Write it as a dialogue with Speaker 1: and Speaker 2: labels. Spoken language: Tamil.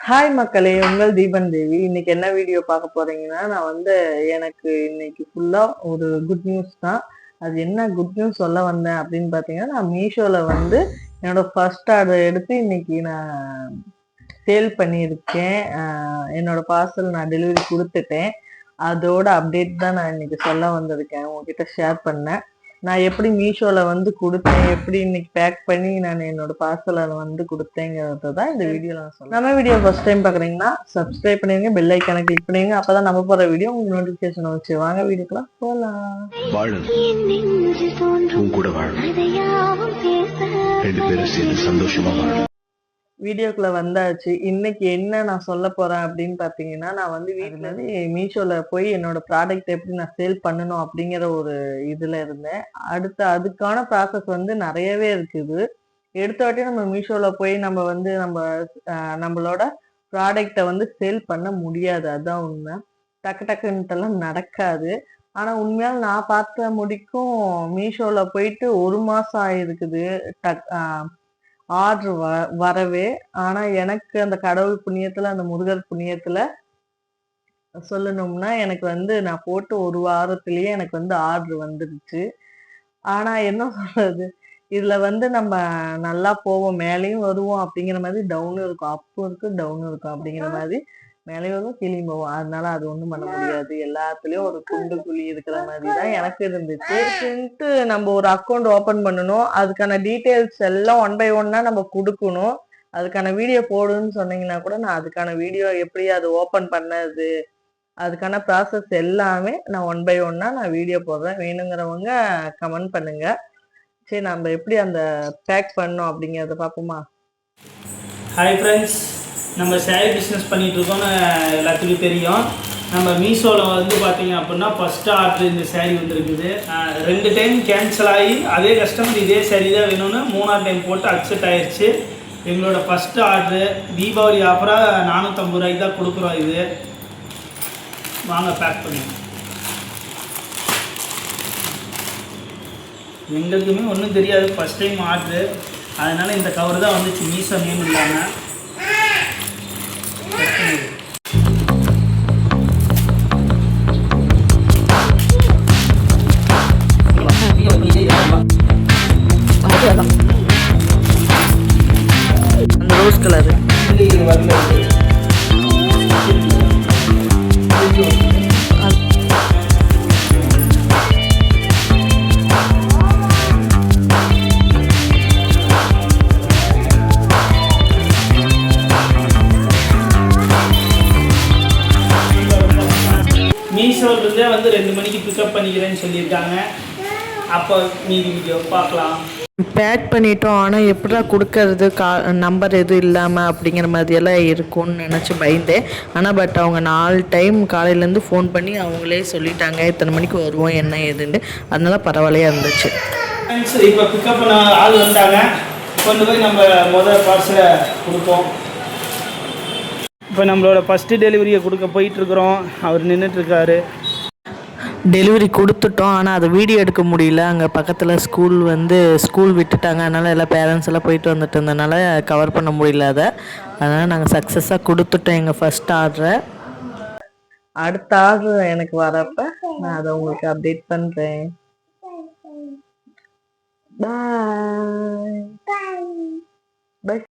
Speaker 1: ஹாய் மக்களே, உங்கள் தீபன் தேவி. இன்னைக்கு என்ன வீடியோ பார்க்க போறீங்கன்னா, நான் எனக்கு இன்னைக்கு ஃபுல்லா ஒரு குட் நியூஸ் தான். அது என்ன குட் நியூஸ் சொல்ல வந்தேன் அப்படின்னு பார்த்தீங்கன்னா, நான் மீஷோல என்னோட ஃபர்ஸ்ட் ஆர்டர் எடுத்து இன்னைக்கு நான் சேல் பண்ணியிருக்கேன். என்னோட பார்சல் நான் டெலிவரி கொடுத்துட்டேன். அதோட அப்டேட் தான் நான் இன்னைக்கு சொல்ல வந்திருக்கேன், உங்ககிட்ட ஷேர் பண்ணேன். நான் எப்படி மீஷோல கொடுத்தேன், எப்படி இன்னைக்கு பேக் பண்ணி நான் என்னோட பார்சலை கொடுத்தேங்கிறத தான் இந்த வீடியோல நான் சொல்றேன். நம்ம வீடியோ ஃபர்ஸ்ட் டைம் பாக்குறீங்கன்னா சப்ஸ்கிரைப் பண்ணிருங்க, பெல் ஐக்கானை கிளிக் பண்ணுங்க. அப்பதான் நம்ம போற வீடியோ உங்களுக்கு நோட்டிபிகேஷன் வச்சு. வாங்க வீடியோக்குலாம் போலாம். வீடியோக்குள்ள வந்தாச்சு. இன்னைக்கு என்ன நான் சொல்ல போறேன் அப்படின்னு பாத்தீங்கன்னா, நான் வீட்டுல மீஷோல போய் என்னோட ப்ராடக்ட் எப்படி நான் சேல் பண்ணணும் அப்படிங்கிற ஒரு இதுல இருந்தேன். அடுத்து அதுக்கான ப்ராசஸ் நிறையவே இருக்குது. எடுத்த வாட்டி நம்ம மீஷோல போய் நம்மளோட ப்ராடக்டை சேல் பண்ண முடியாது. அதுதான் உண்மை. டக்கு டக்குன்ட்டெல்லாம் நடக்காது. ஆனா உண்மையால நான் பார்த்த முடிக்கும் மீஷோல போயிட்டு 1 மாசம் ஆயிருக்குது ஆர்டர் வரவே. ஆனா எனக்கு அந்த கடவுள் புண்ணியத்துல, அந்த முருகர் புண்ணியத்துல சொல்லணும்னா, எனக்கு நான் போட்டு 1 வாரத்திலேயே எனக்கு ஆர்டர் வந்துருச்சு. ஆனா என்ன சொல்றது, இதுல நம்ம நல்லா போவோம், மேலேயும் வருவோம் அப்படிங்கிற மாதிரி டவுனும் இருக்கும், அப்பும் இருக்கு டவுனும் இருக்கும் அப்படிங்கிற மாதிரி. மேலேயும் வரும் கீழேயும் போவோம். அதனால அது ஒண்ணும் பண்ண முடியாது. எல்லாத்துலயும் ஒரு குண்டு குழி இருக்கிற மாதிரி தான் எனக்கு இருந்துச்சு. நம்ம ஒரு அக்கௌண்ட் ஓபன் பண்ணணும். அதுக்கான டீட்டெயில்ஸ் எல்லாம் 1 by 1 நம்ம கொடுக்கணும். அதுக்கான வீடியோ போடுன்னு சொன்னீங்கன்னா கூட நான் அதுக்கான வீடியோ எப்படி அது ஓபன் பண்ணது, அதுக்கான ப்ராசஸ் எல்லாமே நான் 1 by 1 நான் வீடியோ போடுறேன். வேணுங்கிறவங்க கமெண்ட் பண்ணுங்க. சரி, நம்ம எப்படி அந்த பேக் பண்ணோம் அப்படிங்கிறத பார்ப்போமா?
Speaker 2: ஹாய் ஃப்ரெண்ட்ஸ், நம்ம சேரீ பிஸ்னஸ் பண்ணிகிட்ருக்கோன்னு எல்லாத்துக்கும் தெரியும். நம்ம மீஷோவில் பார்த்தீங்க அப்படின்னா ஃபஸ்ட்டு ஆர்டர் இந்த சேரீ வந்துருக்குது. 2 டைம் கேன்சல் ஆகி அதே கஸ்டமர் இதே சேரீ தான் வேணும்னு 3ஆவது டைம் போட்டு அக்செப்ட் ஆயிடுச்சு. எங்களோட ஃபஸ்ட்டு ஆர்டரு தீபாவளி ஆஃபராக 450 ரூபாய்க்கு தான் கொடுக்குறோம். இது வாங்க பேக் பண்ணி. எங்களுக்குமே ஒன்றும் தெரியாது, ஃபஸ்ட் டைம் ஆர்டரு. அதனால் இந்த கவர் தான் வந்துச்சு, மீஷோ நேம் இல்லாமல்.
Speaker 1: அந்த ரோஸ் கலரு
Speaker 2: மீஷோலேருந்தே 2 மணிக்கு பிக்கப் பண்ணிக்கிறேன்னு சொல்லியிருக்காங்க. அப்போ மீதி வீடியோ பார்க்கலாம்.
Speaker 1: பேக் பண்ணிட்டோம். ஆனால் எப்படா கொடுக்கறது, நம்பர் எதுவும் இல்லாமல் அப்படிங்கிற மாதிரியெல்லாம் இருக்கும்னு நினச்சி பயந்தேன். ஆனால் அவங்க 4 டைம் காலையிலேருந்து ஃபோன் பண்ணி அவங்களே சொல்லிட்டாங்க இத்தனை மணிக்கு வருவோம் என்ன ஏதுன்னு. அதனால பரவாயில்லையாக இருந்துச்சு.
Speaker 2: இப்போ பிக்கப் பண்ண ஆள் வந்தாங்க. கொண்டு போய் நம்ம முதல் பார்சலை கொடுப்போம். இப்போ நம்மளோட ஃபஸ்ட்டு டெலிவரியை கொடுக்க போயிட்டுருக்குறோம். அவர் நின்றுட்டுருக்காரு.
Speaker 1: டெலிவரி கொடுத்துட்டோம். ஆனால் அதை வீடியோ எடுக்க முடியல. அங்கே பக்கத்தில் ஸ்கூல் விட்டுட்டாங்க. அதனால் எல்லா பேரண்ட்ஸ் எல்லாம் போயிட்டு வந்துட்டு இருந்தனால கவர் பண்ண முடியல அதை. அதனால் நாங்கள் சக்ஸஸாக கொடுத்துட்டோம் எங்கள் ஃபஸ்ட் ஆர்டரை. அடுத்த ஆர்டர் எனக்கு வரப்போ நான் அதை உங்களுக்கு அப்டேட் பண்ணுறேன். பாய்.